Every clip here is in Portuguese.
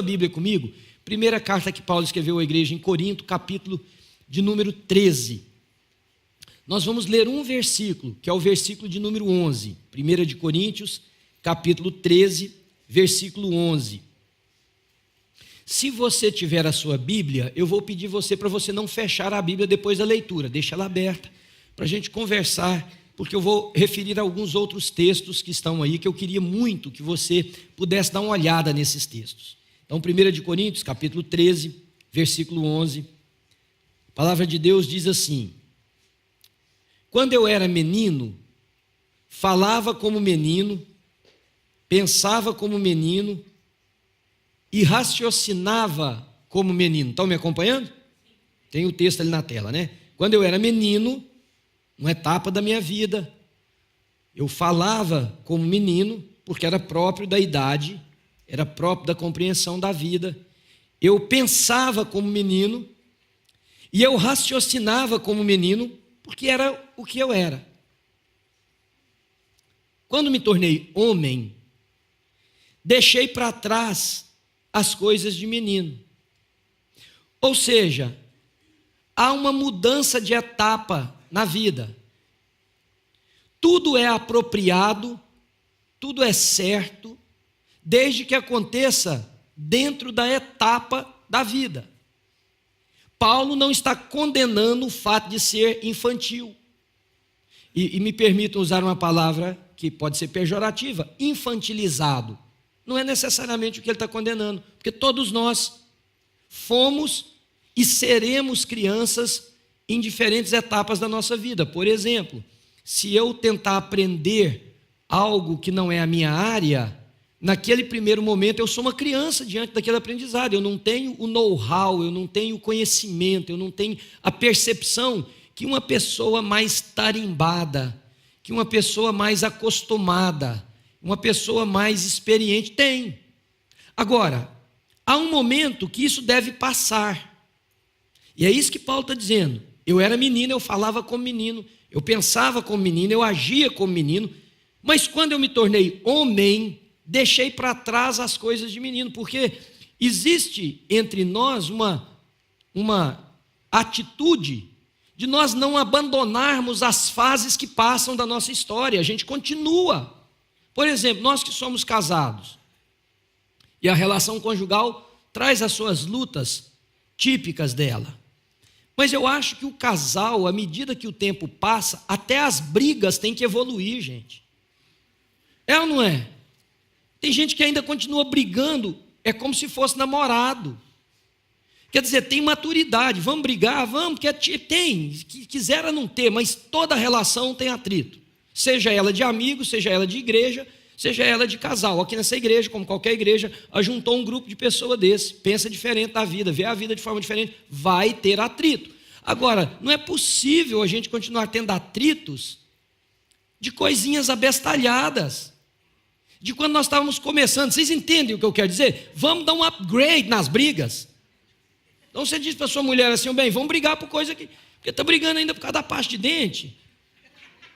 sua Bíblia comigo, primeira carta que Paulo escreveu à igreja em Corinto, capítulo de número 13. Nós vamos ler um versículo, que é o versículo de número 11. 1 de Coríntios, capítulo 13, versículo 11. Se você tiver a sua Bíblia, eu vou pedir para você não fechar a Bíblia depois da leitura, deixa ela aberta, para a gente conversar, porque eu vou referir a alguns outros textos que estão aí, que eu queria muito que você pudesse dar uma olhada nesses textos. Então, 1 de Coríntios, capítulo 13, versículo 11, a palavra de Deus diz assim: quando eu era menino, falava como menino, pensava como menino e raciocinava como menino. Estão me acompanhando? Tem o texto ali na tela, né? Quando eu era menino, uma etapa da minha vida, eu falava como menino, porque era próprio da idade, era próprio da compreensão da vida. Eu pensava como menino e eu raciocinava como menino, porque era o que eu era. Quando me tornei homem, deixei para trás as coisas de menino. Ou seja, há uma mudança de etapa na vida. Tudo é apropriado, tudo é certo, desde que aconteça dentro da etapa da vida. Paulo não está condenando o fato de ser infantil. E me permitam usar uma palavra que pode ser pejorativa, infantilizado. Não é necessariamente o que ele está condenando, porque todos nós fomos e seremos crianças em diferentes etapas da nossa vida. Por exemplo, se eu tentar aprender algo que não é a minha área, naquele primeiro momento eu sou uma criança diante daquele aprendizado, eu não tenho o know-how, eu não tenho o conhecimento, eu não tenho a percepção que uma pessoa mais tarimbada, que uma pessoa mais acostumada, uma pessoa mais experiente tem. Agora, há um momento que isso deve passar. E é isso que Paulo está dizendo. Eu era menino, eu falava como menino, eu pensava como menino, eu agia como menino, mas quando eu me tornei homem, deixei para trás as coisas de menino, porque existe entre nós uma atitude de nós não abandonarmos as fases que passam da nossa história, a gente continua. Por exemplo, nós que somos casados, e a relação conjugal traz as suas lutas típicas dela. Mas eu acho que o casal, à medida que o tempo passa, até as brigas têm que evoluir, gente. É ou não é? Tem gente que ainda continua brigando, é como se fosse namorado. Quer dizer, tem maturidade, vamos brigar, vamos, porque tem, quisera não ter, mas toda relação tem atrito. Seja ela de amigo, seja ela de igreja, seja ela de casal. Aqui nessa igreja, como qualquer igreja, ajuntou um grupo de pessoas desse, pensa diferente da vida, vê a vida de forma diferente, vai ter atrito. Agora, não é possível a gente continuar tendo atritos de coisinhas abestalhadas, de quando nós estávamos começando. Vocês entendem o que eu quero dizer? Vamos dar um upgrade nas brigas. Então você diz para sua mulher assim, bem, vamos brigar por coisa que... Porque está brigando ainda por causa da pasta de dente.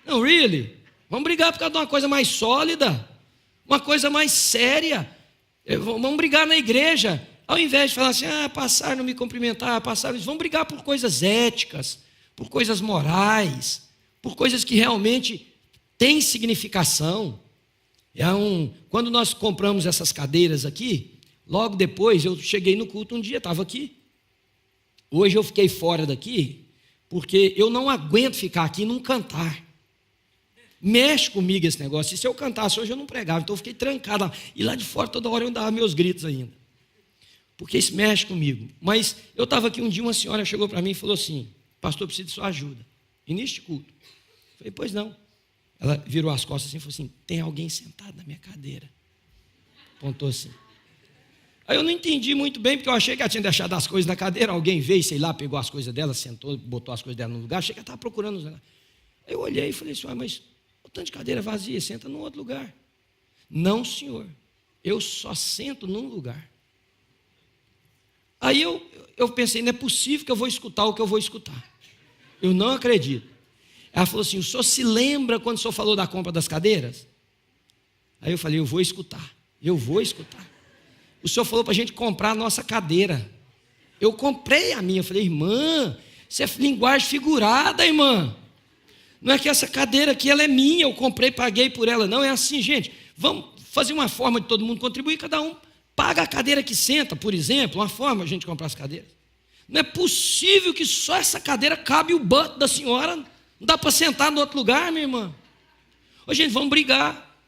Não, really? Vamos brigar por causa de uma coisa mais sólida, uma coisa mais séria. Vamos brigar na igreja. Ao invés de falar assim, passar não me cumprimentar, vamos brigar por coisas éticas, por coisas morais, por coisas que realmente têm significação. Quando nós compramos essas cadeiras aqui, logo depois eu cheguei no culto um dia, estava aqui. Hoje eu fiquei fora daqui, porque eu não aguento ficar aqui e não cantar. Mexe comigo esse negócio. E se eu cantasse hoje eu não pregava, então eu fiquei trancado. E lá de fora toda hora eu dava meus gritos ainda. Porque isso mexe comigo. Mas eu estava aqui um dia, uma senhora chegou para mim e falou assim, pastor, preciso de sua ajuda. Início de culto. Eu falei, pois não. Ela virou as costas assim e falou assim, tem alguém sentado na minha cadeira. Apontou assim. Aí eu não entendi muito bem, porque eu achei que ela tinha deixado as coisas na cadeira, alguém veio, sei lá, pegou as coisas dela, sentou, botou as coisas dela no lugar, achei que ela estava procurando. Aí eu olhei e falei assim, mas o tanto de cadeira vazia, senta num outro lugar. Não, senhor, eu só sento num lugar. Aí eu pensei, não é possível que eu vou escutar o que eu vou escutar. Eu não acredito. Ela falou assim, o senhor se lembra quando o senhor falou da compra das cadeiras? Aí eu falei, eu vou escutar. o senhor falou para a gente comprar a nossa cadeira. Eu comprei a minha. Eu falei, irmã, isso é linguagem figurada, irmã. Não é que essa cadeira aqui, ela é minha, eu comprei, paguei por ela. Não, é assim, gente. Vamos fazer uma forma de todo mundo contribuir, cada um paga a cadeira que senta, por exemplo, uma forma de a gente comprar as cadeiras. Não é possível que só essa cadeira cabe o banco da senhora, não dá para sentar no outro lugar, minha irmã. Ô, gente, vamos brigar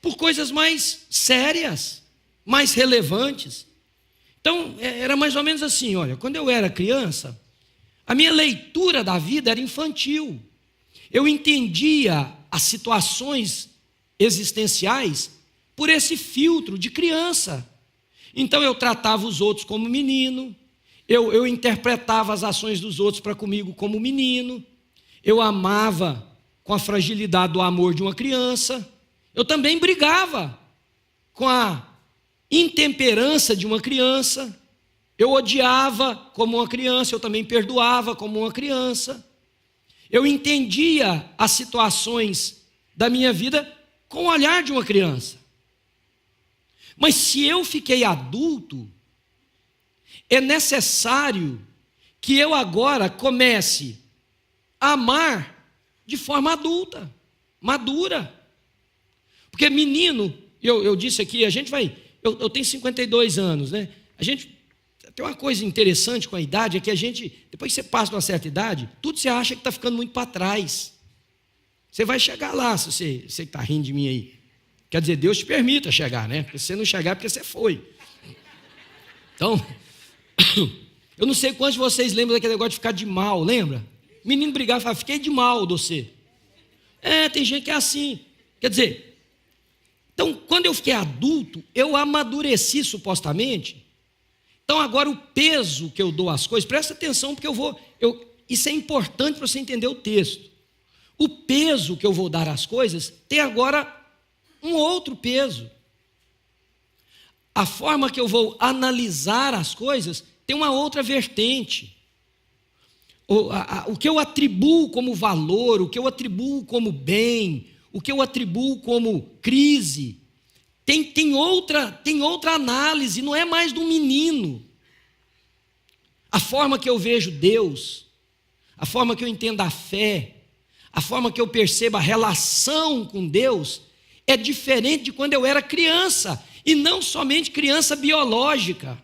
por coisas mais sérias, mais relevantes. Então, era mais ou menos assim, olha, quando eu era criança, a minha leitura da vida era infantil. Eu entendia as situações existenciais por esse filtro de criança. Então eu tratava os outros como menino, eu interpretava as ações dos outros para comigo como menino, eu amava com a fragilidade do amor de uma criança, eu também brigava com a intemperança de uma criança, eu odiava como uma criança, eu também perdoava como uma criança. Eu entendia as situações da minha vida com o olhar de uma criança. Mas se eu fiquei adulto, é necessário que eu agora comece a amar de forma adulta, madura. Porque menino, eu disse aqui, a gente vai, eu tenho 52 anos, né? A gente tem uma coisa interessante com a idade, é que a gente, depois que você passa de uma certa idade, tudo você acha que está ficando muito para trás. Você vai chegar lá, se você está rindo de mim aí. Quer dizer, Deus te permita chegar, né? Porque se você não chegar, é porque você foi. Então, eu não sei quantos de vocês lembram daquele negócio de ficar de mal, lembra? Menino brigava e falava, fiquei de mal, você. Tem gente que é assim. Quer dizer, então, quando eu fiquei adulto, eu amadureci supostamente. Então, agora o peso que eu dou às coisas, presta atenção, porque isso é importante para você entender o texto. O peso que eu vou dar às coisas tem agora um outro peso. A forma que eu vou analisar as coisas tem uma outra vertente. O que eu atribuo como valor, o que eu atribuo como bem, o que eu atribuo como crise, tem outra análise, não é mais do menino. A forma que eu vejo Deus, a forma que eu entendo a fé, a forma que eu percebo a relação com Deus é diferente de quando eu era criança, e não somente criança biológica.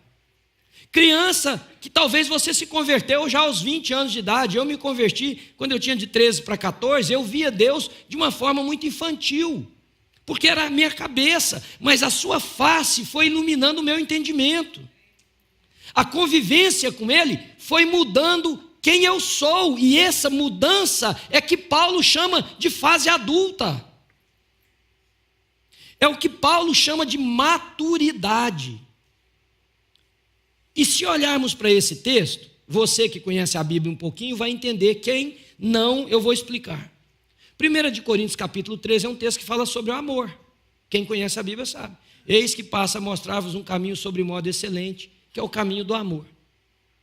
Criança que talvez você se converteu já aos 20 anos de idade. Eu me converti quando eu tinha de 13 para 14, eu via Deus de uma forma muito infantil, porque era a minha cabeça, mas a sua face foi iluminando o meu entendimento. A convivência com Ele foi mudando quem eu sou, e essa mudança é que Paulo chama de fase adulta. É o que Paulo chama de maturidade. E se olharmos para esse texto, você que conhece a Bíblia um pouquinho vai entender, quem não, eu vou explicar. 1 Coríntios capítulo 13 é um texto que fala sobre o amor. Quem conhece a Bíblia sabe. Eis que passa a mostrar-vos um caminho sobre modo excelente, que é o caminho do amor.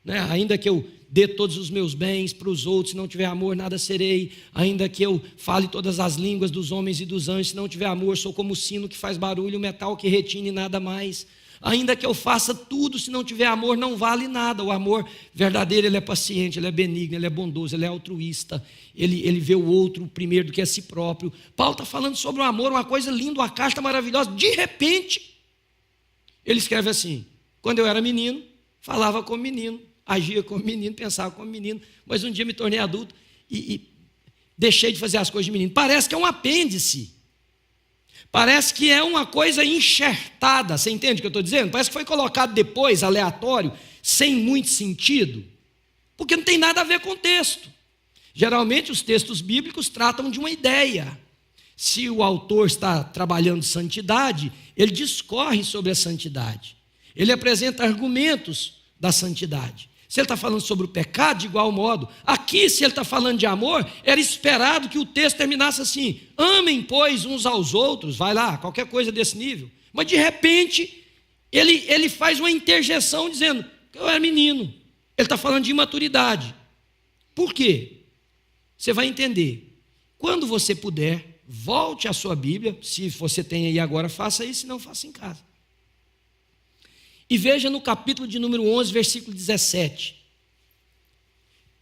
Né? Ainda que eu dê todos os meus bens para os outros, se não tiver amor, nada serei. Ainda que eu fale todas as línguas dos homens e dos anjos, se não tiver amor, sou como o sino que faz barulho, o metal que retine e nada mais. Ainda que eu faça tudo, se não tiver amor, não vale nada. O amor verdadeiro, ele é paciente, ele é benigno, ele é bondoso, ele é altruísta, ele vê o outro primeiro do que a si próprio. Paulo está falando sobre o amor, uma coisa linda, uma casta maravilhosa. De repente, ele escreve assim: quando eu era menino, falava como menino, agia como menino, pensava como menino, mas um dia me tornei adulto e deixei de fazer as coisas de menino. Parece que é um apêndice. Parece que é uma coisa enxertada, você entende o que eu estou dizendo? Parece que foi colocado depois, aleatório, sem muito sentido, porque não tem nada a ver com o texto. Geralmente os textos bíblicos tratam de uma ideia. Se o autor está trabalhando santidade, ele discorre sobre a santidade. Ele apresenta argumentos da santidade. Se ele está falando sobre o pecado, de igual modo. Aqui, se ele está falando de amor, era esperado que o texto terminasse assim: amem, pois, uns aos outros, vai lá, qualquer coisa desse nível. Mas, de repente, ele faz uma interjeição dizendo que eu era menino. Ele está falando de imaturidade. Por quê? Você vai entender. Quando você puder, volte à sua Bíblia. Se você tem aí agora, faça isso, se não, faça em casa. E veja no capítulo de número 11, versículo 17.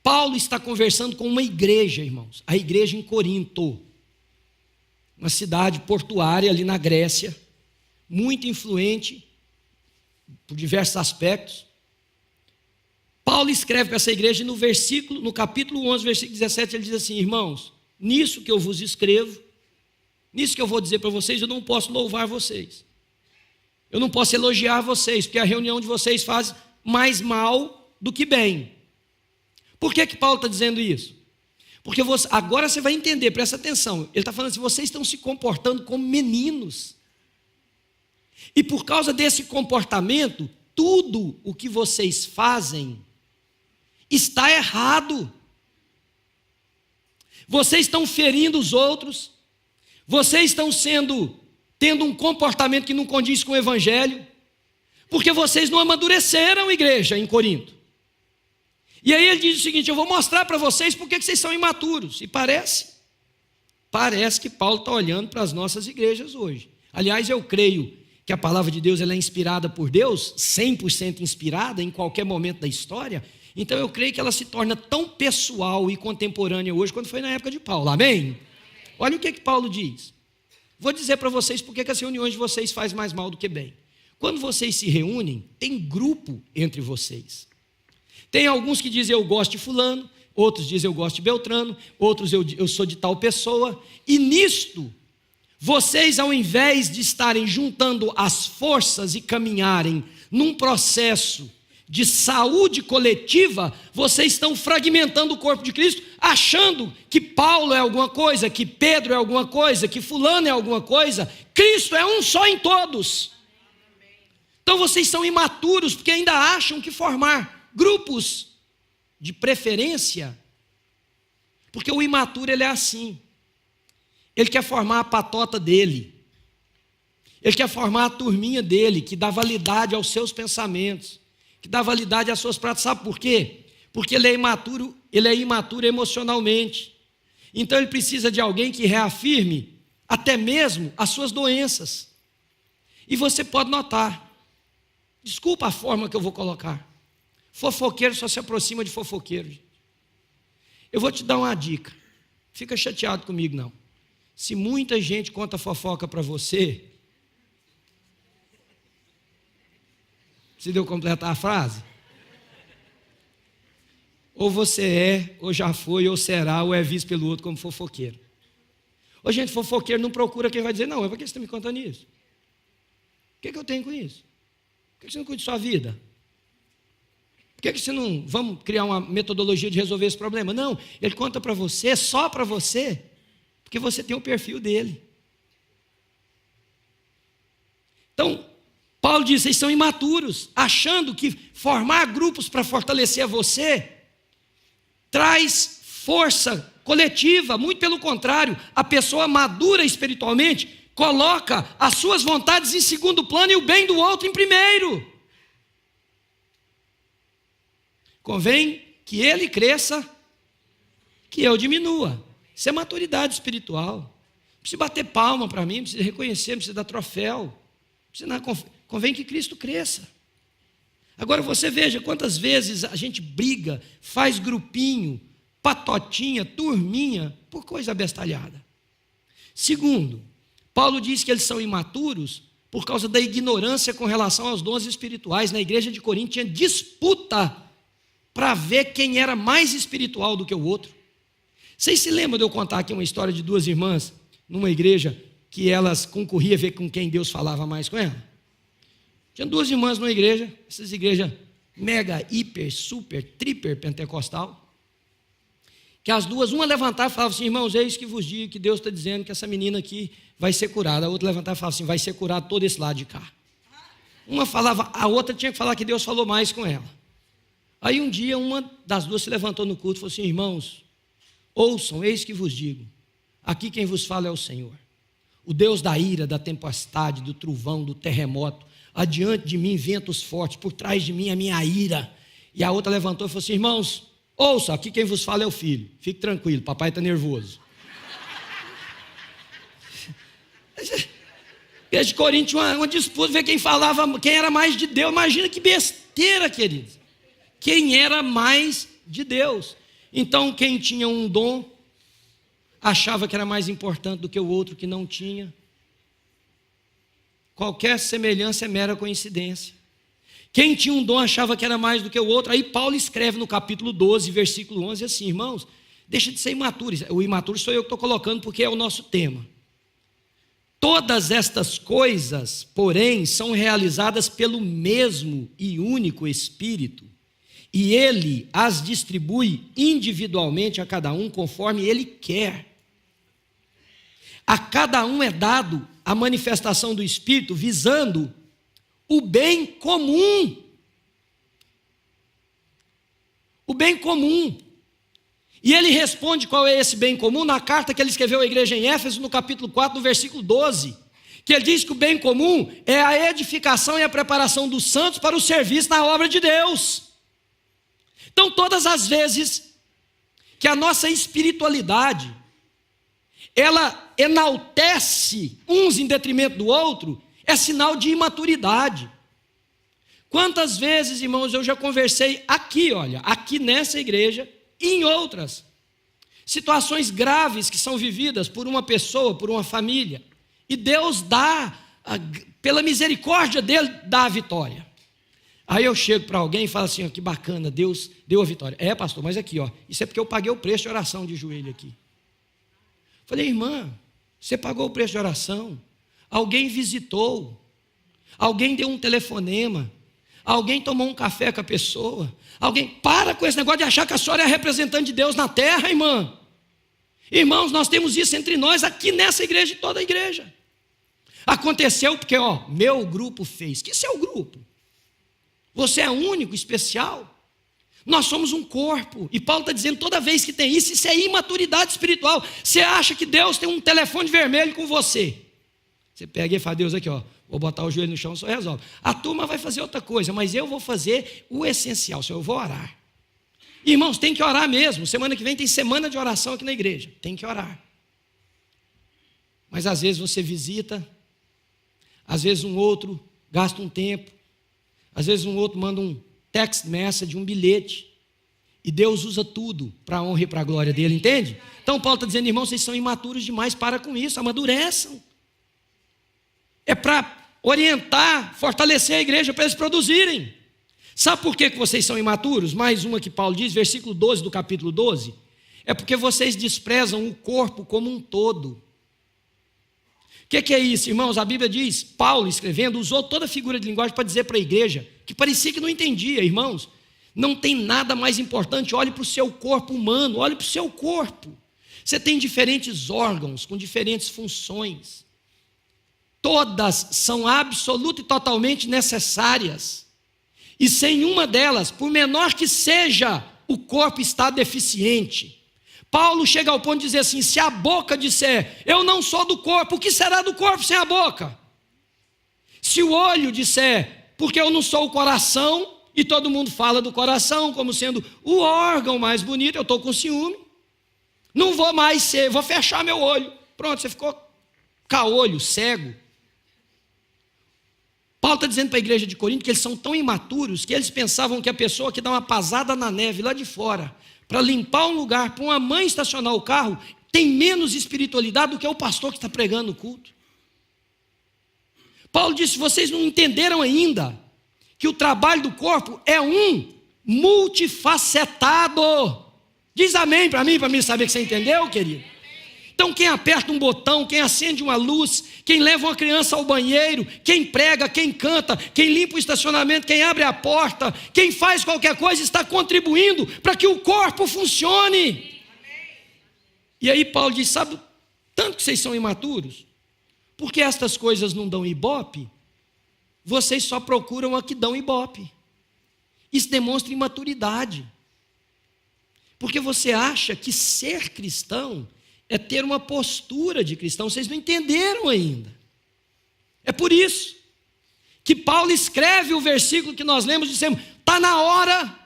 Paulo está conversando com uma igreja, irmãos. A igreja em Corinto. Uma cidade portuária ali na Grécia. Muito influente por diversos aspectos. Paulo escreve para essa igreja e no capítulo 11, versículo 17, ele diz assim: irmãos, nisso que eu vos escrevo, nisso que eu vou dizer para vocês, eu não posso louvar vocês. Eu não posso elogiar vocês, porque a reunião de vocês faz mais mal do que bem. Por que Paulo está dizendo isso? Porque agora você vai entender, presta atenção. Ele está falando assim: vocês estão se comportando como meninos. E por causa desse comportamento, tudo o que vocês fazem está errado. Vocês estão ferindo os outros. Vocês estão tendo um comportamento que não condiz com o evangelho, porque vocês não amadureceram, igreja, em Corinto. E aí ele diz o seguinte: eu vou mostrar para vocês porque que vocês são imaturos. E parece que Paulo está olhando para as nossas igrejas hoje. Aliás, eu creio que a palavra de Deus ela é inspirada por Deus, 100% inspirada em qualquer momento da história. Então eu creio que ela se torna tão pessoal e contemporânea hoje quanto foi na época de Paulo. Amém? Olha o que Paulo diz. Vou dizer para vocês porque que as reuniões de vocês fazem mais mal do que bem. Quando vocês se reúnem, tem grupo entre vocês. Tem alguns que dizem eu gosto de fulano, outros dizem eu gosto de Beltrano, outros eu sou de tal pessoa. E nisto, vocês ao invés de estarem juntando as forças e caminharem num processo de saúde coletiva, vocês estão fragmentando o corpo de Cristo, achando que Paulo é alguma coisa, que Pedro é alguma coisa, que fulano é alguma coisa. Cristo é um só em todos. Então vocês são imaturos, porque ainda acham que formar grupos de preferência, porque o imaturo ele é assim, ele quer formar a patota dele, ele quer formar a turminha dele, que dá validade aos seus pensamentos, que dá validade às suas práticas. Sabe por quê? Porque ele é imaturo emocionalmente. Então ele precisa de alguém que reafirme até mesmo as suas doenças. E você pode notar, desculpa a forma que eu vou colocar, fofoqueiro só se aproxima de fofoqueiro. Eu vou te dar uma dica, fica chateado comigo não. Se muita gente conta fofoca para você, se deu completar a frase? Ou você é, ou já foi, ou será, ou é visto pelo outro como fofoqueiro. Ô gente, fofoqueiro não procura quem vai dizer, não, por que você está me contando isso? O que eu tenho com isso? Por que você não cuida de sua vida? Por que você não, vamos criar uma metodologia de resolver esse problema? Não, ele conta para você, só para você, porque você tem o perfil dele. Então, Paulo diz, vocês são imaturos, achando que formar grupos para fortalecer você traz força coletiva. Muito pelo contrário, a pessoa madura espiritualmente coloca as suas vontades em segundo plano e o bem do outro em primeiro. Convém que ele cresça, que eu diminua. Isso é maturidade espiritual. Não precisa bater palma para mim, não precisa reconhecer, não precisa dar troféu. Convém que Cristo cresça. Agora você veja quantas vezes a gente briga, faz grupinho, patotinha, turminha, por coisa abestalhada. Segundo, Paulo diz que eles são imaturos por causa da ignorância com relação aos dons espirituais. Na igreja de Corinto tinha disputa para ver quem era mais espiritual do que o outro. Vocês se lembram de eu contar aqui uma história de duas irmãs numa igreja que elas concorriam a ver com quem Deus falava mais com ela? Tinha duas irmãs numa igreja, essas igrejas mega, hiper, super, triper pentecostal, que as duas, uma levantava e falava assim, irmãos, eis que vos digo que Deus está dizendo que essa menina aqui vai ser curada. A outra levantava e falava assim, vai ser curado todo esse lado de cá. Uma falava, a outra tinha que falar que Deus falou mais com ela. Aí um dia uma das duas se levantou no culto e falou assim, irmãos, ouçam, eis que vos digo, aqui quem vos fala é o Senhor, o Deus da ira, da tempestade, do trovão, do terremoto. Adiante de mim ventos fortes, por trás de mim a minha ira. E a outra levantou e falou assim, irmãos, ouça, aqui quem vos fala é o filho, fique tranquilo, papai está nervoso. igreja de Corinto tinha uma disputa, ver quem falava, quem era mais de Deus. Imagina que besteira, queridos. Quem era mais de Deus. Então, quem tinha um dom, achava que era mais importante do que o outro que não tinha. Qualquer semelhança é mera coincidência. Quem tinha um dom achava que era mais do que o outro. Aí Paulo escreve no capítulo 12, versículo 11, assim: irmãos, deixa de ser imaturo. O imaturo sou eu que estou colocando porque é o nosso tema. Todas estas coisas, porém, são realizadas pelo mesmo e único Espírito, e Ele as distribui individualmente a cada um conforme Ele quer. A cada um é dado a manifestação do Espírito visando o bem comum. O bem comum. E ele responde qual é esse bem comum na carta que ele escreveu à igreja em Éfeso, no capítulo 4, no versículo 12. Que ele diz que o bem comum é a edificação e a preparação dos santos para o serviço na obra de Deus. Então, todas as vezes que a nossa espiritualidade, ela enaltece uns em detrimento do outro, é sinal de imaturidade. Quantas vezes, irmãos, eu já conversei aqui, olha, aqui nessa igreja, e em outras situações graves que são vividas por uma pessoa, por uma família, e Deus dá, pela misericórdia dele, dá a vitória. Aí eu chego para alguém e falo assim: ó, que bacana, Deus deu a vitória. É, pastor, mas aqui, ó, isso é porque eu paguei o preço de oração de joelho aqui. Falei: irmã, você pagou o preço de oração, alguém visitou, alguém deu um telefonema, alguém tomou um café com a pessoa, alguém, para com esse negócio de achar que a senhora é representante de Deus na terra, irmã. Irmãos, nós temos isso entre nós, aqui nessa igreja e toda a igreja. Aconteceu porque, ó, meu grupo fez. Que seu grupo? Você é único, especial. Nós somos um corpo, e Paulo está dizendo, toda vez que tem isso, isso é imaturidade espiritual. Você acha que Deus tem um telefone vermelho com você. Você pega e fala: Deus, aqui, ó, vou botar o joelho no chão, só resolve. A turma vai fazer outra coisa, mas eu vou fazer o essencial, Senhor, eu vou orar. Irmãos, tem que orar mesmo. Semana que vem tem semana de oração aqui na igreja, tem que orar. Mas às vezes você visita, às vezes um outro gasta um tempo, às vezes um outro manda um text message, um bilhete, e Deus usa tudo para a honra e para a glória dele, entende? Então Paulo está dizendo: irmãos, vocês são imaturos demais, para com isso, amadureçam. É para orientar, fortalecer a igreja, para eles produzirem. Sabe por que vocês são imaturos? Mais uma que Paulo diz, versículo 12 do capítulo 12. É porque vocês desprezam o corpo como um todo. O que é isso, irmãos? A Bíblia diz, Paulo escrevendo, usou toda a figura de linguagem para dizer para a igreja, que parecia que não entendia, irmãos. Não tem nada mais importante. Olhe para o seu corpo humano, olhe para o seu corpo. Você tem diferentes órgãos, com diferentes funções. Todas são absoluta e totalmente necessárias. E sem uma delas, por menor que seja, o corpo está deficiente. Paulo chega ao ponto de dizer assim: se a boca disser, eu não sou do corpo, o que será do corpo sem a boca? Se o olho disser, porque eu não sou o coração, e todo mundo fala do coração como sendo o órgão mais bonito, eu estou com ciúme, não vou mais ser, vou fechar meu olho. Pronto, você ficou caolho, cego. Paulo está dizendo para a igreja de Corinto que eles são tão imaturos que eles pensavam que a pessoa que dá uma pasada na neve lá de fora para limpar um lugar, para uma mãe estacionar o carro, tem menos espiritualidade do que o pastor que está pregando no culto. Paulo disse: vocês não entenderam ainda que o trabalho do corpo é um multifacetado. Diz amém para mim saber que você entendeu, querido. Então quem aperta um botão, quem acende uma luz, quem leva uma criança ao banheiro, quem prega, quem canta, quem limpa o estacionamento, quem abre a porta, quem faz qualquer coisa, está contribuindo para que o corpo funcione. E aí Paulo diz: sabe tanto que vocês são imaturos? Porque estas coisas não dão ibope, vocês só procuram a que dão ibope. Isso demonstra imaturidade. Porque você acha que ser cristão é ter uma postura de cristão. Vocês não entenderam ainda. É por isso que Paulo escreve o versículo que nós lemos, dizendo: está na hora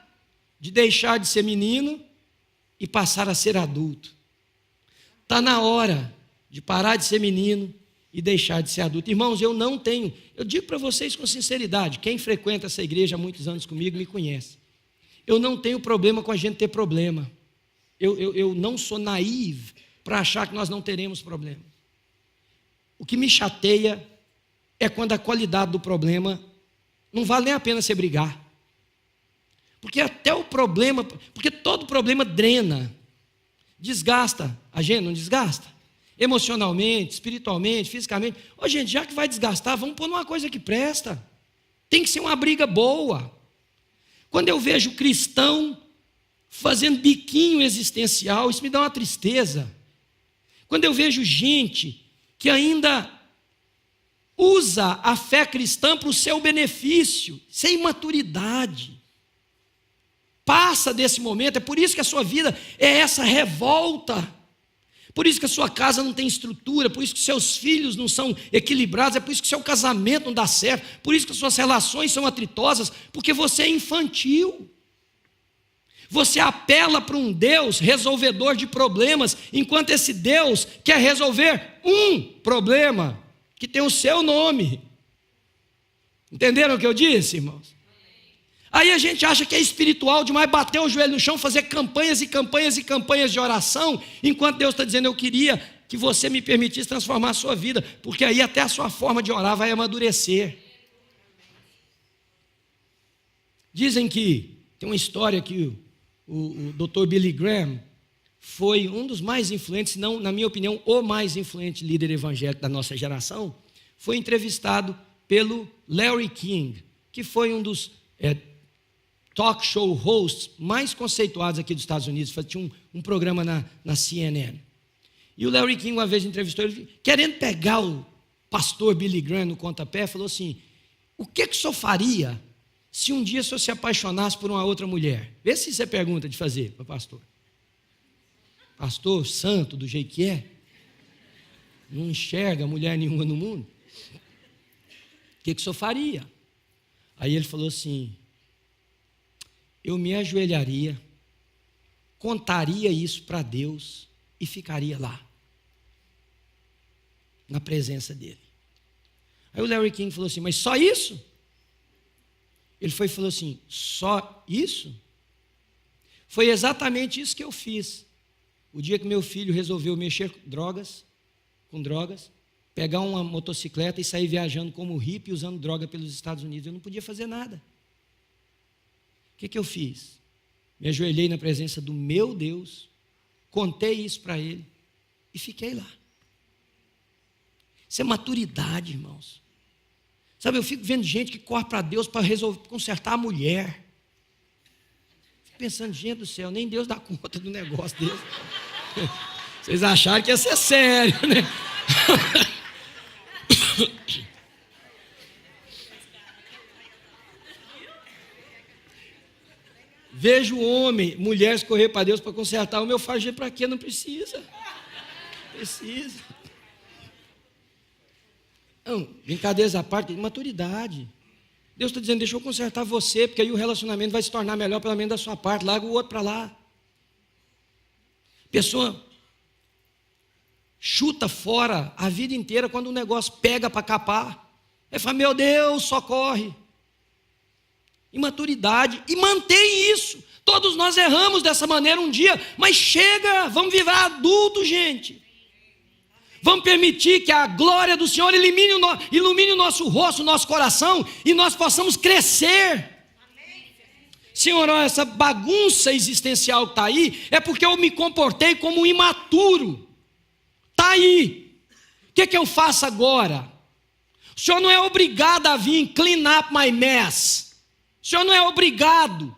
de deixar de ser menino e passar a ser adulto. Está na hora de parar de ser menino e deixar de ser adulto. Irmãos, eu digo para vocês com sinceridade, quem frequenta essa igreja há muitos anos comigo me conhece. Eu não tenho problema com a gente ter problema. Eu não sou naivo para achar que nós não teremos problema. O que me chateia é quando a qualidade do problema não vale nem a pena você brigar. Porque todo problema drena, desgasta a gente, não desgasta? Emocionalmente, espiritualmente, fisicamente. Ô gente, já que vai desgastar, vamos pôr numa coisa que presta. Tem que ser uma briga boa. Quando eu vejo cristão fazendo biquinho existencial, isso me dá uma tristeza. Quando eu vejo gente que ainda usa a fé cristã para o seu benefício, sem maturidade. Passa desse momento, é por isso que a sua vida é essa revolta. Por isso que a sua casa não tem estrutura, por isso que seus filhos não são equilibrados, é por isso que seu casamento não dá certo, por isso que as suas relações são atritosas, porque você é infantil. Você apela para um Deus resolvedor de problemas, enquanto esse Deus quer resolver um problema que tem o seu nome. Entenderam o que eu disse, irmãos? Aí a gente acha que é espiritual demais bater o joelho no chão, fazer campanhas e campanhas e campanhas de oração, enquanto Deus está dizendo, eu queria que você me permitisse transformar a sua vida, porque aí até a sua forma de orar vai amadurecer. Dizem que, tem uma história que o Dr. Billy Graham foi um dos mais influentes, não, na minha opinião, o mais influente líder evangélico da nossa geração, foi entrevistado pelo Larry King, que foi um dos talk show hosts mais conceituados aqui dos Estados Unidos. Tinha um programa na CNN. E o Larry King uma vez entrevistou ele, querendo pegar o pastor Billy Graham no pontapé, falou assim, o que o senhor faria se um dia o senhor se apaixonasse por uma outra mulher? Vê se isso é pergunta de fazer para o pastor. Pastor santo, do jeito que é, não enxerga mulher nenhuma no mundo. O que o senhor faria? Aí ele falou assim, eu me ajoelharia, contaria isso para Deus e ficaria lá, na presença dele. Aí o Larry King falou assim, mas só isso? Ele falou assim, só isso? Foi exatamente isso que eu fiz. O dia que meu filho resolveu mexer com drogas, pegar uma motocicleta e sair viajando como hippie, usando droga pelos Estados Unidos, eu não podia fazer nada. O que eu fiz? Me ajoelhei na presença do meu Deus, contei isso para ele e fiquei lá. Isso é maturidade, irmãos. Sabe, eu fico vendo gente que corre para Deus para consertar a mulher. Fico pensando, gente do céu, nem Deus dá conta do negócio desse. Vocês acharam que ia ser sério, né? Vejo mulheres correr para Deus para consertar o meu falo, para quê? Não precisa. Precisa. Não, brincadeiras à parte, maturidade. Deus está dizendo, deixa eu consertar você, porque aí o relacionamento vai se tornar melhor, pelo menos da sua parte, larga o outro para lá. Pessoa chuta fora a vida inteira quando o negócio pega para capar. Ele fala, meu Deus, socorre. Imaturidade, e mantém isso. Todos nós erramos dessa maneira um dia, mas chega, vamos virar adultos, gente. Vamos permitir que a glória do Senhor ilumine o nosso rosto, o nosso coração, e nós possamos crescer. Senhor, essa bagunça existencial que está aí, é porque eu me comportei como um imaturo. Está aí. O que eu faço agora? O Senhor não é obrigado a vir clean up my mess. O Senhor não é obrigado,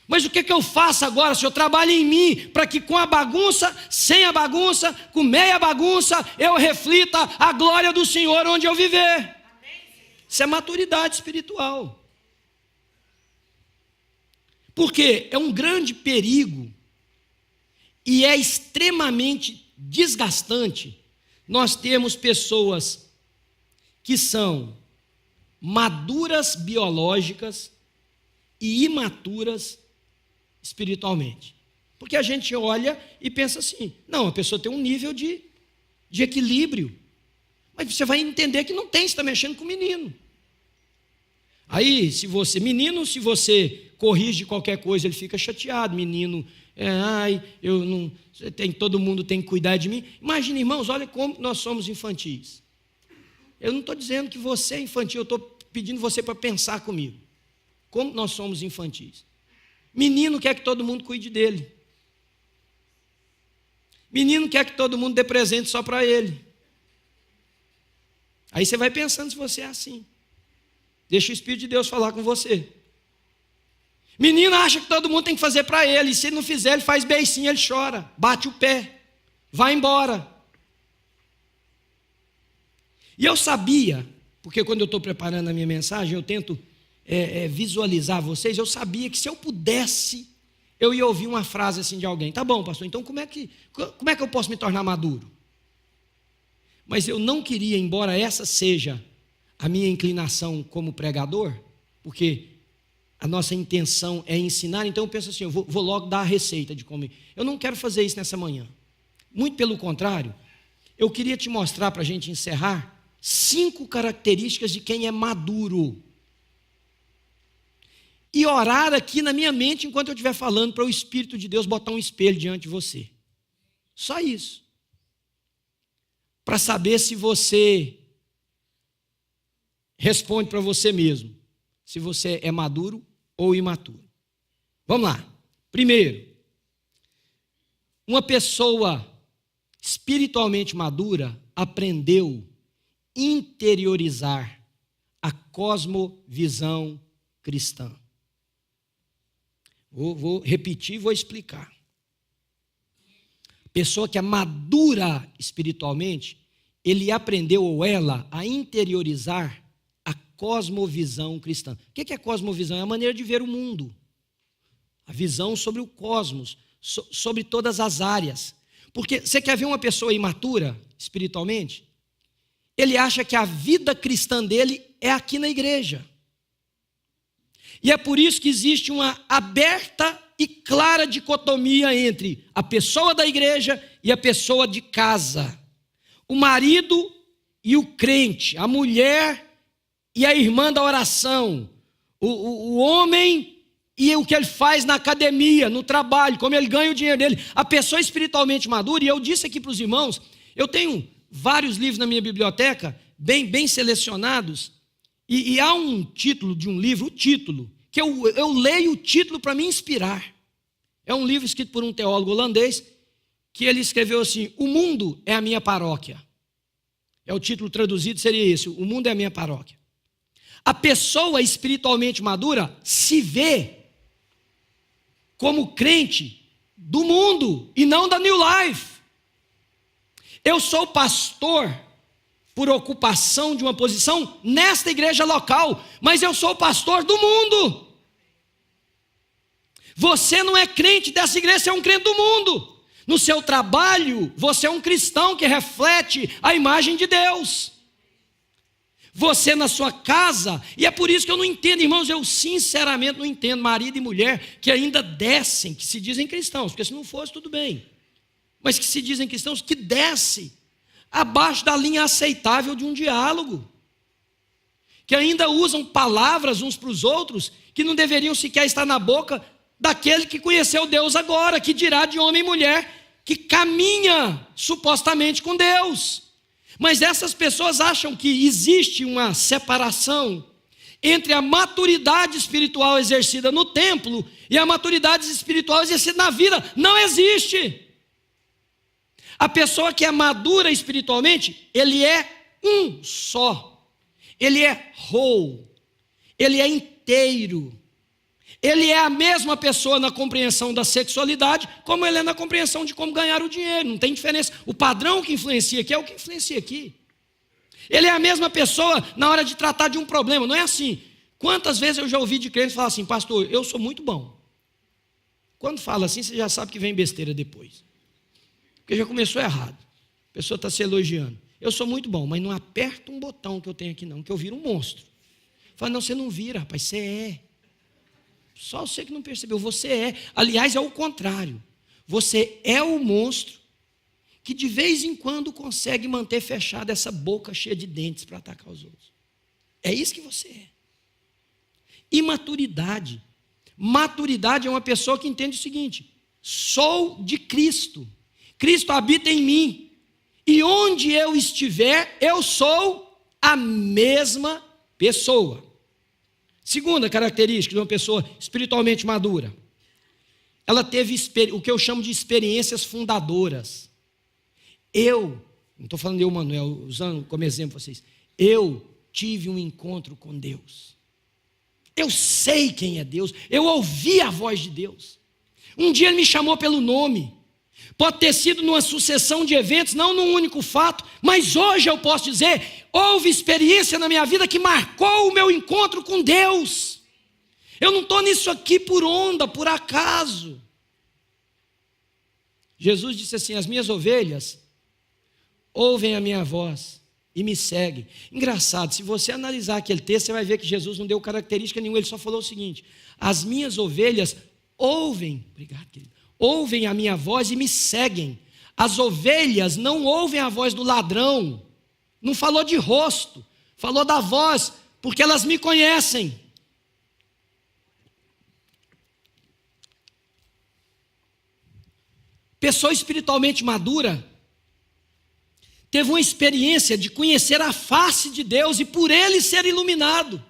mas o que eu faço agora? O Senhor trabalha em mim, para que com a bagunça, sem a bagunça, com meia bagunça, eu reflita a glória do Senhor onde eu viver. Isso é maturidade espiritual. Porque é um grande perigo e é extremamente desgastante nós termos pessoas que são maduras biológicas e imaturas espiritualmente. Porque a gente olha e pensa assim, não, a pessoa tem um nível de equilíbrio. Mas você vai entender que não tem, você está mexendo com o menino. Aí, se você corrige qualquer coisa, ele fica chateado, menino, todo mundo tem que cuidar de mim. Imagina, irmãos, olha como nós somos infantis. Eu não estou dizendo que você é infantil, eu estou pedindo você para pensar comigo. Como nós somos infantis. Menino quer que todo mundo cuide dele. Menino quer que todo mundo dê presente só para ele. Aí você vai pensando se você é assim. Deixa o Espírito de Deus falar com você. Menino acha que todo mundo tem que fazer para ele. E se ele não fizer, ele faz beicinho, ele chora. Bate o pé. Vai embora. E eu sabia, porque quando eu estou preparando a minha mensagem, eu tento visualizar vocês. Eu sabia que se eu pudesse, eu ia ouvir uma frase assim de alguém. Tá bom, pastor, então como é que eu posso me tornar maduro? Mas eu não queria, embora essa seja a minha inclinação como pregador, porque a nossa intenção é ensinar, então eu penso assim, eu vou logo dar a receita de como. Eu não quero fazer isso nessa manhã. Muito pelo contrário, eu queria te mostrar, para a gente encerrar, 5 características de quem é maduro. E orar aqui na minha mente, enquanto eu estiver falando, para o Espírito de Deus botar um espelho diante de você. Só isso. Para saber se você responde para você mesmo, se você é maduro ou imaturo. Vamos lá. Primeiro, uma pessoa espiritualmente madura aprendeu a interiorizar a cosmovisão cristã. Vou repetir e vou explicar. Pessoa que é madura espiritualmente, ele aprendeu ou ela a interiorizar a cosmovisão cristã. O que é cosmovisão? É a maneira de ver o mundo. A visão sobre o cosmos, sobre todas as áreas. Porque você quer ver uma pessoa imatura espiritualmente? Ele acha que a vida cristã dele é aqui na igreja. E é por isso que existe uma aberta e clara dicotomia entre a pessoa da igreja e a pessoa de casa. O marido e o crente, a mulher e a irmã da oração, o homem e o que ele faz na academia, no trabalho, como ele ganha o dinheiro dele. A pessoa espiritualmente madura, e eu disse aqui para os irmãos, eu tenho vários livros na minha biblioteca, bem selecionados, e há um título de um livro, o título, que eu leio o título para me inspirar. É um livro escrito por um teólogo holandês, que ele escreveu assim, O Mundo é a Minha Paróquia. O título traduzido seria esse, O Mundo é a Minha Paróquia. A pessoa espiritualmente madura se vê como crente do mundo e não da New Life. Eu sou pastor por ocupação de uma posição nesta igreja local, mas eu sou pastor do mundo. Você não é crente dessa igreja, você é um crente do mundo. No seu trabalho, você é um cristão que reflete a imagem de Deus. Você na sua casa, e é por isso que eu não entendo, irmãos, eu sinceramente não entendo marido e mulher que ainda descem, que se dizem cristãos, porque se não fosse tudo bem, mas que se dizem cristãos, que descem abaixo da linha aceitável de um diálogo, que ainda usam palavras uns para os outros, que não deveriam sequer estar na boca daquele que conheceu Deus agora, que dirá de homem e mulher, que caminha supostamente com Deus. Mas essas pessoas acham que existe uma separação entre a maturidade espiritual exercida no templo e a maturidade espiritual exercida na vida. Não existe. A pessoa que é madura espiritualmente, ele é um só. Ele é whole. Ele é inteiro. Ele é a mesma pessoa na compreensão da sexualidade, como ele é na compreensão de como ganhar o dinheiro. Não tem diferença. O padrão que influencia aqui é o que influencia aqui. Ele é a mesma pessoa na hora de tratar de um problema. Não é assim. Quantas vezes eu já ouvi de crentes falar assim, pastor, eu sou muito bom. Quando fala assim, você já sabe que vem besteira depois. Porque já começou errado. A pessoa está se elogiando. Eu sou muito bom, mas não aperta um botão que eu tenho aqui não, que eu viro um monstro. Fala, não, você não vira, rapaz, você é. Só você que não percebeu, você é. Aliás, é o contrário. Você é o monstro que de vez em quando consegue manter fechada essa boca cheia de dentes para atacar os outros. É isso que você é. Imaturidade. Maturidade é uma pessoa que entende o seguinte: sou de Cristo, Cristo habita em mim, e onde eu estiver, eu sou a mesma pessoa. Segunda característica de uma pessoa espiritualmente madura: ela teve o que eu chamo de experiências fundadoras. Não estou falando de eu, Manuel, usando como exemplo vocês, eu tive um encontro com Deus. Eu sei quem é Deus, eu ouvi a voz de Deus. Um dia Ele me chamou pelo nome. Pode ter sido numa sucessão de eventos, não num único fato, mas hoje eu posso dizer, houve experiência na minha vida que marcou o meu encontro com Deus. Eu não estou nisso aqui por onda, por acaso. Jesus disse assim: as minhas ovelhas ouvem a minha voz e me seguem. Engraçado, se você analisar aquele texto, você vai ver que Jesus não deu característica nenhuma, Ele só falou o seguinte: as minhas ovelhas ouvem, obrigado, querido, ouvem a minha voz e me seguem. As ovelhas não ouvem a voz do ladrão, não falou de rosto, falou da voz, porque elas me conhecem. Pessoa espiritualmente madura teve uma experiência de conhecer a face de Deus e por Ele ser iluminado.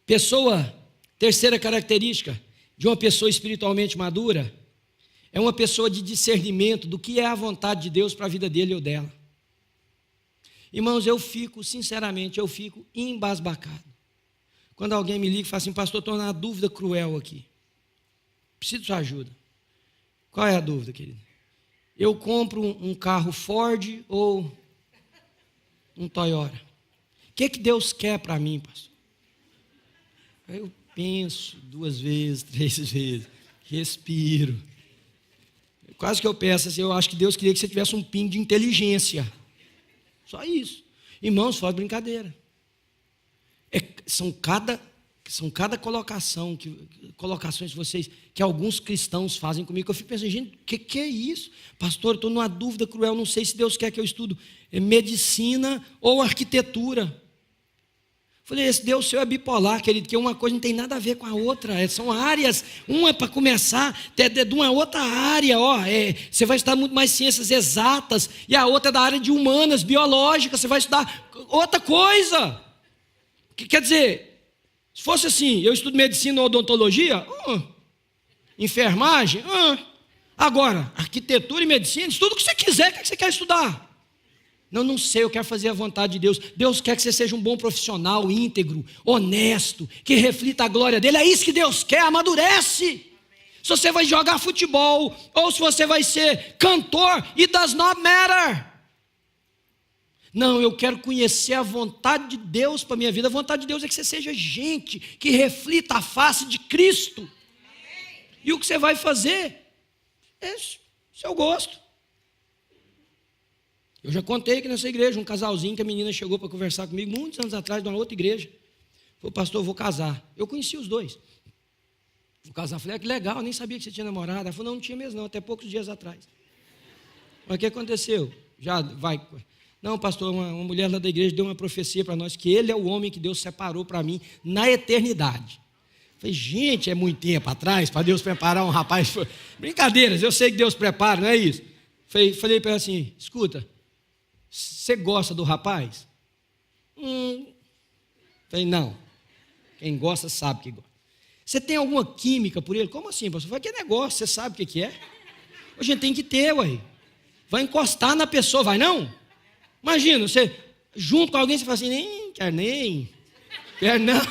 Terceira característica de uma pessoa espiritualmente madura é uma pessoa de discernimento do que é a vontade de Deus para a vida dele ou dela. Irmãos, sinceramente, eu fico embasbacado quando alguém me liga e fala assim: pastor, estou numa dúvida cruel aqui, preciso de sua ajuda. Qual é a dúvida, querido? Eu compro um carro Ford ou um Toyota? O que Deus quer para mim, pastor? Eu penso 2 vezes, 3 vezes, respiro. Quase que eu peço assim: eu acho que Deus queria que você tivesse um pingo de inteligência. Só isso. Irmãos, fora brincadeira. São cada colocações que alguns cristãos fazem comigo, que eu fico pensando: gente, o que é isso? Pastor, eu estou numa dúvida cruel, não sei se Deus quer que eu estudo medicina ou arquitetura. Falei: esse Deus seu é bipolar, querido, que uma coisa não tem nada a ver com a outra, são áreas, uma é para começar de uma outra área, você vai estudar muito mais ciências exatas, e a outra é da área de humanas, biológicas, você vai estudar outra coisa. Quer dizer, se fosse assim, eu estudo medicina ou odontologia, enfermagem, agora, arquitetura e medicina, estuda o que você quiser, o que você quer estudar? Não sei, eu quero fazer a vontade de Deus. Deus quer que você seja um bom profissional, íntegro, honesto, que reflita a glória dele. É isso que Deus quer, amadurece. Se você vai jogar futebol, ou se você vai ser cantor, it does not matter. Não, eu quero conhecer a vontade de Deus para a minha vida. A vontade de Deus é que você seja gente que reflita a face de Cristo. E o que você vai fazer é seu gosto. Eu já contei aqui nessa igreja, um casalzinho que a menina chegou para conversar comigo muitos anos atrás, de uma outra igreja. Falou: pastor, eu vou casar. Eu conheci os dois. Vou casar. Falei: que legal, nem sabia que você tinha namorada. Ela falou: não tinha mesmo não, até poucos dias atrás. Mas o que aconteceu? Já vai. Não, pastor, uma mulher lá da igreja deu uma profecia para nós, que ele é o homem que Deus separou para mim na eternidade. Falei: gente, é muito tempo atrás para Deus preparar um rapaz. Brincadeiras, eu sei que Deus prepara, não é isso? Falei para ela assim: escuta, você gosta do rapaz? Falei: não. Quem gosta sabe que gosta. Você tem alguma química por ele? Como assim, pastor? Falei: que negócio, você sabe o que é? A gente tem que ter, ué. Vai encostar na pessoa, vai não? Imagina, você junto com alguém, você fala assim: nem quer não.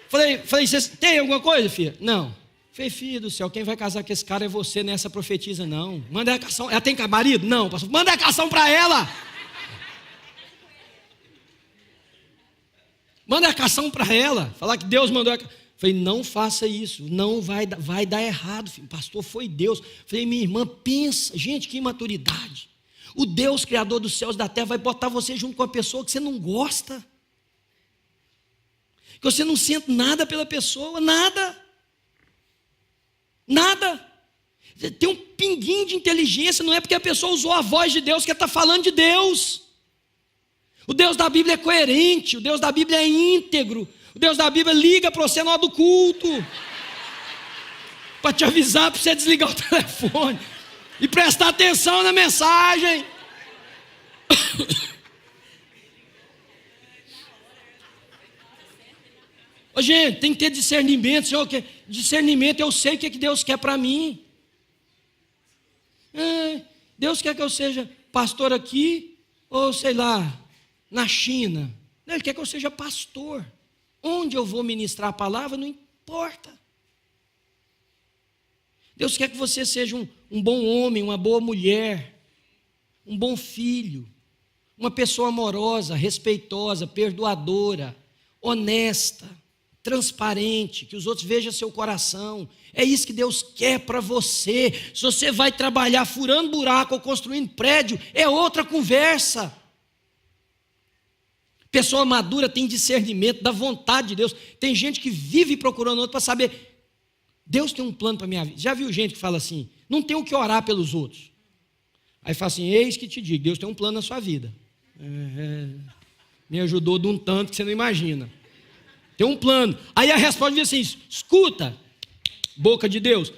Falei: você tem alguma coisa, filha? Não. Falei: filho do céu, quem vai casar com esse cara é você, nessa profetiza não. Manda a canção. Ela tem marido? Não, pastor. Manda a canção para ela. Manda a canção para ela. Falar que Deus mandou. Falei: não faça isso. Não vai dar errado, filho. Pastor, foi Deus. Falei: minha irmã, pensa. Gente, que imaturidade. O Deus criador dos céus e da terra vai botar você junto com uma pessoa que você não gosta. Que você não sente nada pela pessoa, nada. Tem um pinguinho de inteligência, não é porque a pessoa usou a voz de Deus que está falando de Deus. O Deus da Bíblia é coerente, o Deus da Bíblia é íntegro, o Deus da Bíblia liga para você na hora do culto, para te avisar, para você desligar o telefone e prestar atenção na mensagem. Ô, gente, tem que ter discernimento. Senhor, discernimento, eu sei o que Deus quer para mim. Deus quer que eu seja pastor aqui, ou sei lá, na China. Ele quer que eu seja pastor. Onde eu vou ministrar a palavra, não importa. Deus quer que você seja um bom homem, uma boa mulher, um bom filho, uma pessoa amorosa, respeitosa, perdoadora, honesta, transparente, que os outros vejam seu coração. É isso que Deus quer para você. Se você vai trabalhar furando buraco ou construindo prédio, é outra conversa. Pessoa madura tem discernimento da vontade de Deus. Tem gente que vive procurando outro para saber, Deus tem um plano para a minha vida. Já viu gente que fala assim, não tem o que orar pelos outros. Aí fala assim, eis que te digo, Deus tem um plano na sua vida. Me ajudou de um tanto que você não imagina. Tem um plano. Aí a resposta vem assim, escuta, boca de Deus,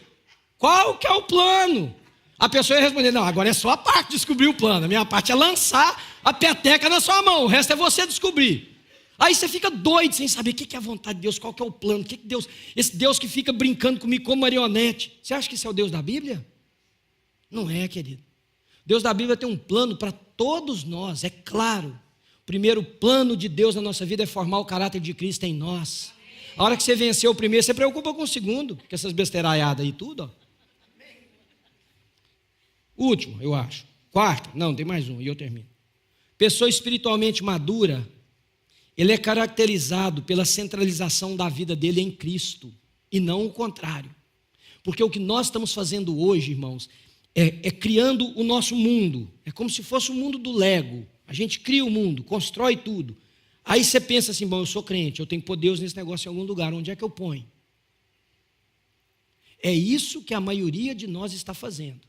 qual que é o plano? A pessoa ia responder, não, agora é só a parte de descobrir o plano, a minha parte é lançar a peteca na sua mão, o resto é você descobrir. Aí você fica doido sem saber o que é a vontade de Deus, qual que é o plano, o que Deus, esse Deus que fica brincando comigo como marionete. Você acha que esse é o Deus da Bíblia? Não é, querido. Deus da Bíblia tem um plano para todos nós, é claro. O primeiro plano de Deus na nossa vida é formar o caráter de Cristo em nós. A hora que você venceu o primeiro, você preocupa com o segundo, com essas besteiraiadas aí tudo, ó. Último, eu acho. Quarto, não, tem mais um e eu termino. Pessoa espiritualmente madura, ele é caracterizado pela centralização da vida dele em Cristo, e não o contrário. Porque o que nós estamos fazendo hoje, irmãos, é criando o nosso mundo. É como se fosse o mundo do Lego. A gente cria o mundo, constrói tudo. Aí você pensa assim, bom, eu sou crente, eu tenho que pôr Deus nesse negócio em algum lugar, onde é que eu ponho? É isso que a maioria de nós está fazendo.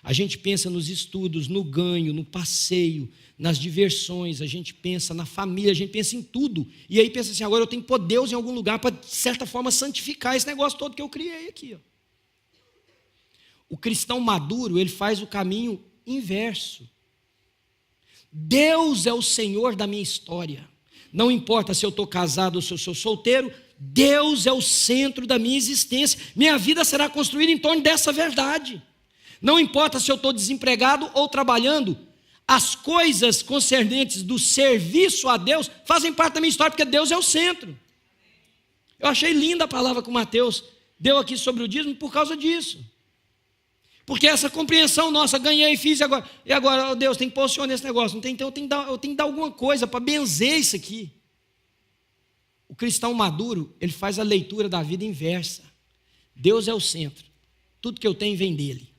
A gente pensa nos estudos, no ganho, no passeio, nas diversões, a gente pensa na família, a gente pensa em tudo. E aí pensa assim, agora eu tenho que pôr Deus em algum lugar para, de certa forma, santificar esse negócio todo que eu criei aqui. Ó. O cristão maduro, ele faz o caminho inverso. Deus é o Senhor da minha história. Não importa se eu estou casado ou se eu sou solteiro, Deus é o centro da minha existência. Minha vida será construída em torno dessa verdade. Não importa se eu estou desempregado ou trabalhando, as coisas concernentes do serviço a Deus fazem parte da minha história, porque Deus é o centro. Eu achei linda a palavra que o Mateus deu aqui sobre o dízimo por causa disso. Porque essa compreensão nossa, ganhei, fiz, e agora, oh Deus, tem que pôr o Senhor nesse negócio. Não tem, então eu tenho que dar alguma coisa para benzer isso aqui. O cristão maduro, ele faz a leitura da vida inversa. Deus é o centro. Tudo que eu tenho vem dele.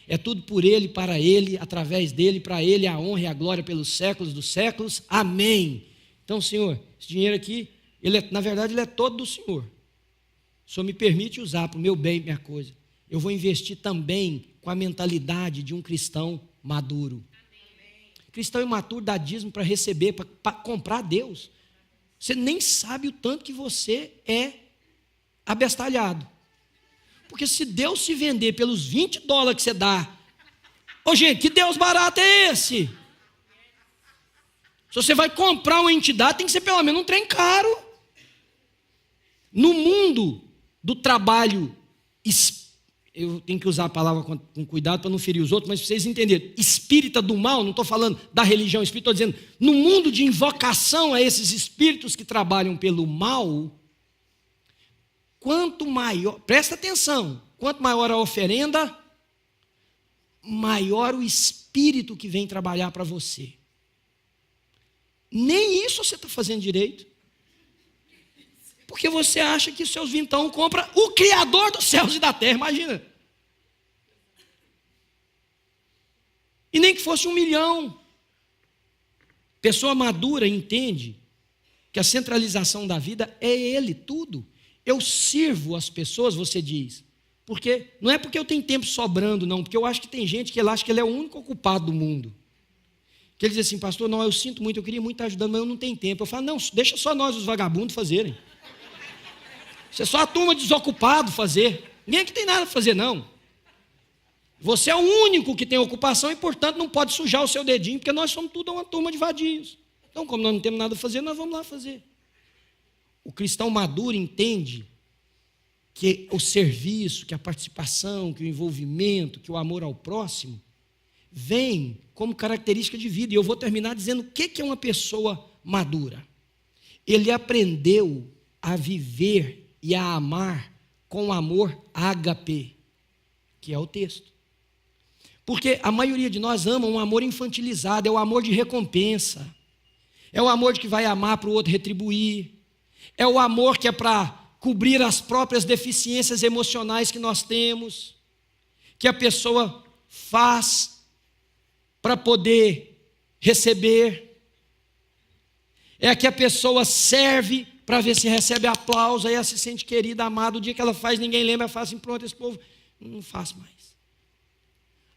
É tudo por ele, para ele, através dele, para ele a honra e a glória pelos séculos dos séculos. Amém. Então, Senhor, esse dinheiro aqui, na verdade, ele é todo do Senhor. O Senhor me permite usar para o meu bem, minha coisa. Eu vou investir também com a mentalidade de um cristão maduro. Amém. Cristão imaturo dá dízimo para receber, para comprar Deus. Você nem sabe o tanto que você é abestalhado. Porque se Deus se vender pelos $20 que você dá, ô gente, que Deus barato é esse? Se você vai comprar uma entidade, tem que ser pelo menos um trem caro. No mundo do trabalho, eu tenho que usar a palavra com cuidado para não ferir os outros, mas para vocês entenderem, espírita do mal, não estou falando da religião espírita, estou dizendo, no mundo de invocação a esses espíritos que trabalham pelo mal, quanto maior, presta atenção, quanto maior a oferenda, maior o espírito que vem trabalhar para você. Nem isso você está fazendo direito. Porque você acha que seus vintão compra o Criador dos céus e da terra, imagina. E nem que fosse 1 milhão. Pessoa madura entende que a centralização da vida é Ele, tudo. Eu sirvo as pessoas, você diz, Porque não é porque eu tenho tempo sobrando, não, porque eu acho que tem gente que acha que ele é o único ocupado do mundo. Que ele diz assim, pastor, não, eu sinto muito, eu queria muito estar ajudando, mas eu não tenho tempo. Eu falo, não, deixa só nós, os vagabundos, fazerem. Isso é só a turma desocupado fazer. Ninguém aqui tem nada a fazer, não. Você é o único que tem ocupação e, portanto, não pode sujar o seu dedinho, porque nós somos tudo uma turma de vadios. Então, como nós não temos nada a fazer, nós vamos lá fazer. O cristão maduro entende que o serviço, que a participação, que o envolvimento, que o amor ao próximo, vem como característica de vida. E eu vou terminar dizendo o que é uma pessoa madura. Ele aprendeu a viver e a amar com amor ágape, que é o texto. Porque a maioria de nós ama um amor infantilizado, é o amor de recompensa, é o amor de que vai amar para o outro retribuir, é o amor que é para cobrir as próprias deficiências emocionais que nós temos, que a pessoa faz para poder receber, é que a pessoa serve para ver se recebe aplauso, aí ela se sente querida, amada, o dia que ela faz ninguém lembra, ela fala assim, pronto, esse povo não faz mais.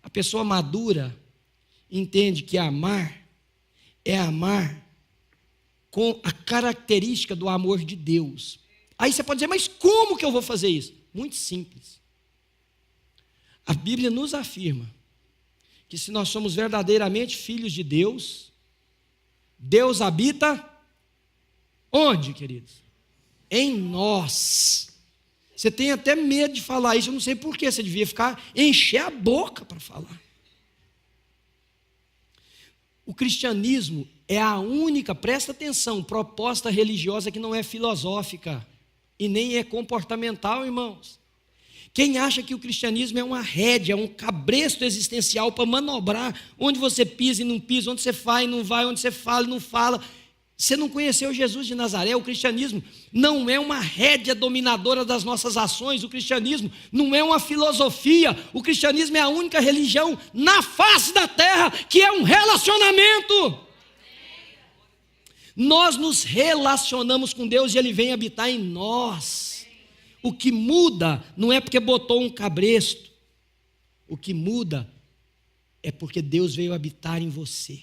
A pessoa madura entende que amar é amar com a característica do amor de Deus. Aí você pode dizer, mas como que eu vou fazer isso? Muito simples. A Bíblia nos afirma que se nós somos verdadeiramente filhos de Deus, Deus habita onde, queridos? Em nós. Você tem até medo de falar isso, eu não sei porquê, você devia encher a boca para falar. O cristianismo é a única, presta atenção, proposta religiosa que não é filosófica e nem é comportamental, irmãos. Quem acha que o cristianismo é uma rédea, um cabresto existencial para manobrar onde você pisa e não pisa, onde você vai e não vai, onde você fala e não fala, você não conheceu Jesus de Nazaré. O cristianismo não é uma rédea dominadora das nossas ações, o cristianismo não é uma filosofia, o cristianismo é a única religião na face da terra que é um relacionamento. Nós nos relacionamos com Deus e Ele vem habitar em nós. O que muda não é porque botou um cabresto, o que muda é porque Deus veio habitar em você.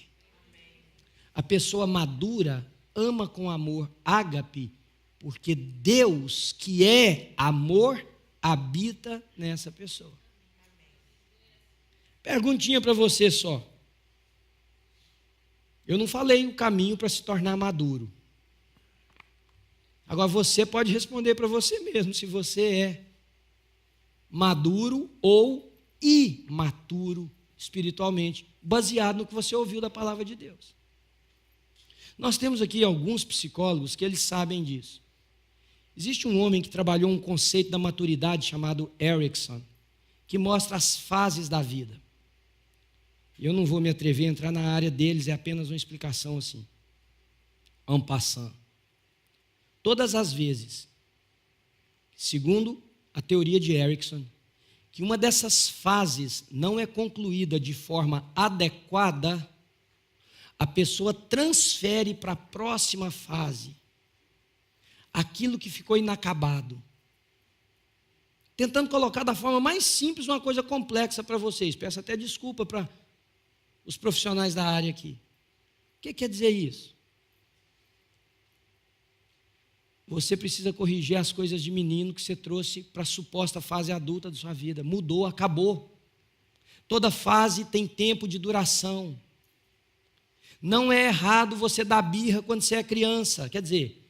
A pessoa madura ama com amor ágape, porque Deus, que é amor, habita nessa pessoa. Perguntinha para você só. Eu não falei o caminho para se tornar maduro. Agora você pode responder para você mesmo se você é maduro ou imaturo espiritualmente, baseado no que você ouviu da palavra de Deus. Nós temos aqui alguns psicólogos que eles sabem disso. Existe um homem que trabalhou um conceito da maturidade chamado Erickson, que mostra as fases da vida. Eu não vou me atrever a entrar na área deles, é apenas uma explicação assim, en passant. Todas as vezes, segundo a teoria de Erickson, que uma dessas fases não é concluída de forma adequada, a pessoa transfere para a próxima fase aquilo que ficou inacabado, tentando colocar da forma mais simples uma coisa complexa para vocês. Peço até desculpa para os profissionais da área aqui. O que quer dizer isso? Você precisa corrigir as coisas de menino que você trouxe para a suposta fase adulta da sua vida. Mudou, acabou. Toda fase tem tempo de duração. Não é errado você dar birra quando você é criança. Quer dizer,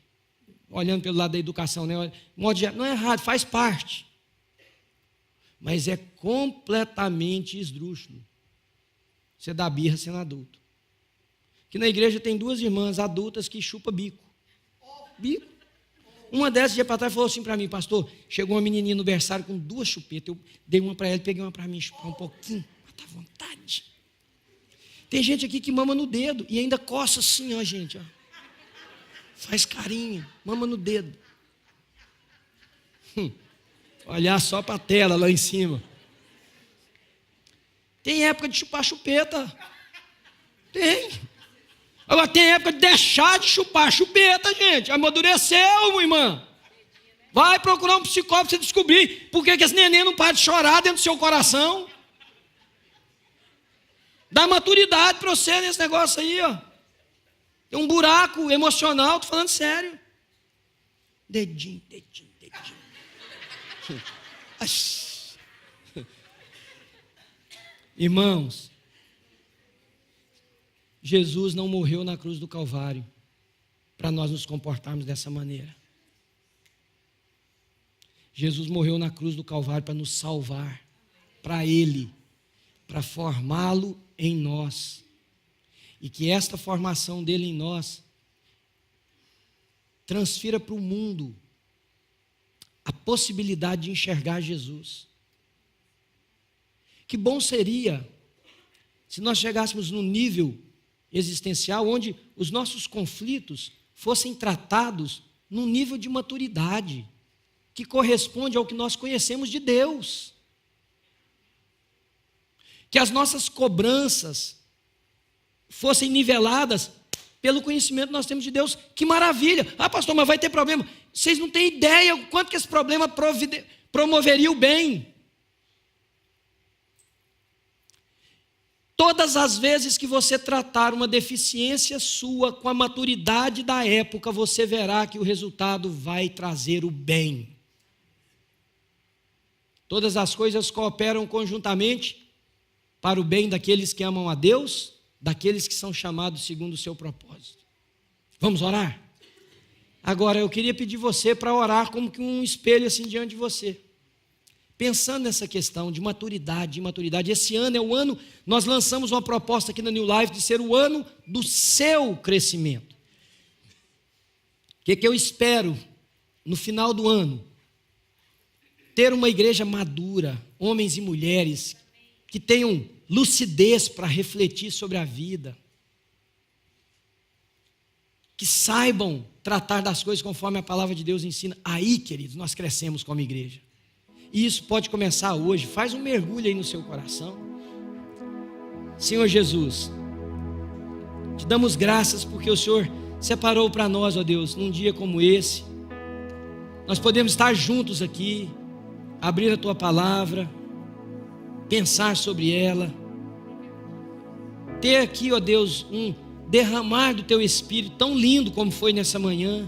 olhando pelo lado da educação, né? Não é errado, faz parte. Mas é completamente esdrúxulo você dar birra sendo adulto. Aqui na igreja tem duas irmãs adultas que chupam bico. Bico. Uma dessas, dia para trás, falou assim para mim, pastor, chegou uma menininha no berçário com 2 chupetas. Eu dei uma para ela e peguei uma para mim, chupar um pouquinho. Mata à vontade. Tem gente aqui que mama no dedo e ainda coça assim, ó, gente. Ó. Faz carinho, mama no dedo. Olhar só para a tela lá em cima. Tem época de chupar chupeta. Tem. Agora tem época de deixar de chupar chupeta, gente. Amadureceu, irmã. Vai procurar um psicólogo para você descobrir por que esse neném não para de chorar dentro do seu coração. Dá maturidade para você nesse negócio aí, ó. Tem um buraco emocional, estou falando sério. Dedinho. Irmãos, Jesus não morreu na cruz do Calvário para nós nos comportarmos dessa maneira. Jesus morreu na cruz do Calvário para nos salvar, para Ele, para formá-lo em nós. E que esta formação dele em nós transfira para o mundo a possibilidade de enxergar Jesus. Que bom seria se nós chegássemos num nível existencial onde os nossos conflitos fossem tratados num nível de maturidade que corresponde ao que nós conhecemos de Deus. Que as nossas cobranças fossem niveladas pelo conhecimento que nós temos de Deus. Que maravilha! Ah, pastor, mas vai ter problema. Vocês não têm ideia o quanto que esse problema promoveria o bem. Todas as vezes que você tratar uma deficiência sua com a maturidade da época, você verá que o resultado vai trazer o bem. Todas as coisas cooperam conjuntamente para o bem daqueles que amam a Deus, daqueles que são chamados segundo o seu propósito. Vamos orar? Agora, eu queria pedir você para orar como que um espelho assim diante de você. Pensando nessa questão de maturidade, imaturidade. Esse ano é o ano, nós lançamos uma proposta aqui na New Life de ser o ano do seu crescimento. O que eu espero no final do ano? Ter uma igreja madura, homens e mulheres que tenham lucidez para refletir sobre a vida, que saibam tratar das coisas conforme a palavra de Deus ensina. Aí, queridos, nós crescemos como igreja. E isso pode começar hoje. Faz um mergulho aí no seu coração. Senhor Jesus, te damos graças porque o Senhor separou para nós, ó Deus, num dia como esse. Nós podemos estar juntos aqui, abrir a Tua palavra, pensar sobre ela, ter aqui, ó Deus, um derramar do Teu Espírito tão lindo como foi nessa manhã,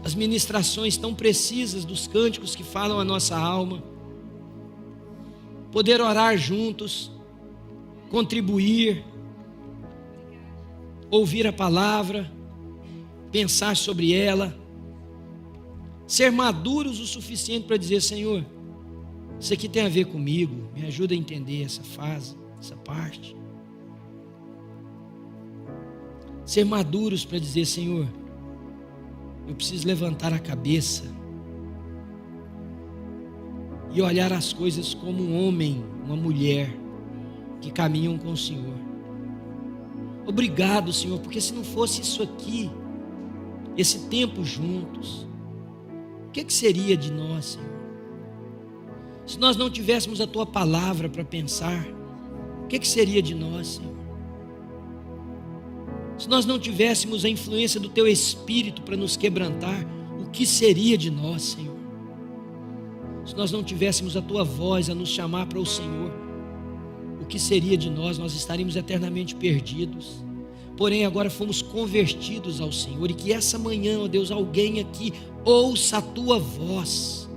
as ministrações tão precisas dos cânticos que falam a nossa alma, poder orar juntos, contribuir, ouvir a palavra, pensar sobre ela, ser maduros o suficiente para dizer: Senhor, isso aqui tem a ver comigo, me ajuda a entender essa fase, essa parte. Ser maduros para dizer: Senhor, eu preciso levantar a cabeça e olhar as coisas como um homem, uma mulher que caminham com o Senhor. Obrigado, Senhor, porque se não fosse isso aqui, esse tempo juntos, o que seria de nós, Senhor? Se nós não tivéssemos a Tua palavra para pensar, o que seria de nós, Senhor? Se nós não tivéssemos a influência do Teu Espírito para nos quebrantar, o que seria de nós, Senhor? Se nós não tivéssemos a Tua voz a nos chamar para o Senhor, o que seria de nós? Nós estaríamos eternamente perdidos. Porém, agora fomos convertidos ao Senhor, e que essa manhã, ó Deus, alguém aqui ouça a Tua voz.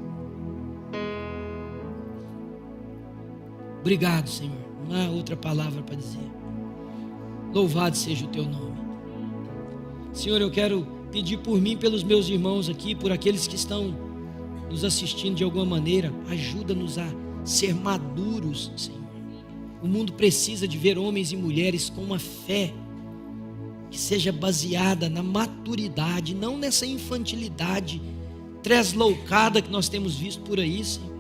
Obrigado, Senhor. Não há outra palavra para dizer. Louvado seja o Teu nome. Senhor, eu quero pedir por mim, pelos meus irmãos aqui, por aqueles que estão nos assistindo de alguma maneira. Ajuda-nos a ser maduros, Senhor. O mundo precisa de ver homens e mulheres com uma fé que seja baseada na maturidade, não nessa infantilidade tresloucada que nós temos visto por aí, Senhor.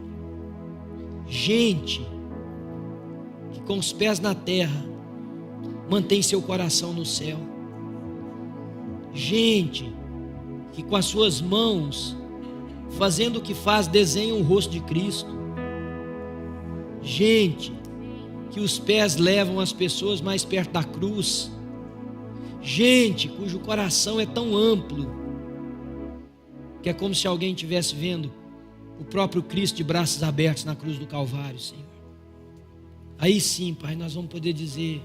Gente que com os pés na terra mantém seu coração no céu. Gente que com as suas mãos, fazendo o que faz, desenha o rosto de Cristo. Gente que os pés levam as pessoas mais perto da cruz. Gente cujo coração é tão amplo que é como se alguém estivesse vendo o próprio Cristo de braços abertos na cruz do Calvário, Senhor. Aí sim, Pai, nós vamos poder dizer: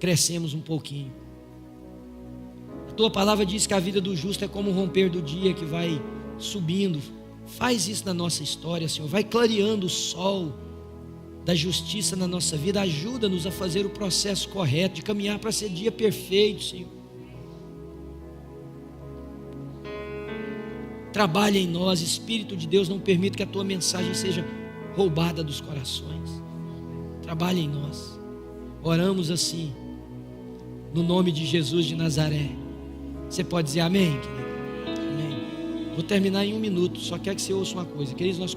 crescemos um pouquinho. A Tua palavra diz que a vida do justo é como o romper do dia que vai subindo. Faz isso na nossa história, Senhor. Vai clareando o sol da justiça na nossa vida. Ajuda-nos a fazer o processo correto, de caminhar para ser dia perfeito, Senhor. Trabalha em nós, Espírito de Deus, não permita que a Tua mensagem seja roubada dos corações. Trabalha em nós. Oramos assim, no nome de Jesus de Nazaré. Você pode dizer amém, querido? Amém. Vou terminar em 1 minuto, só quero que você ouça uma coisa. Queridos, nós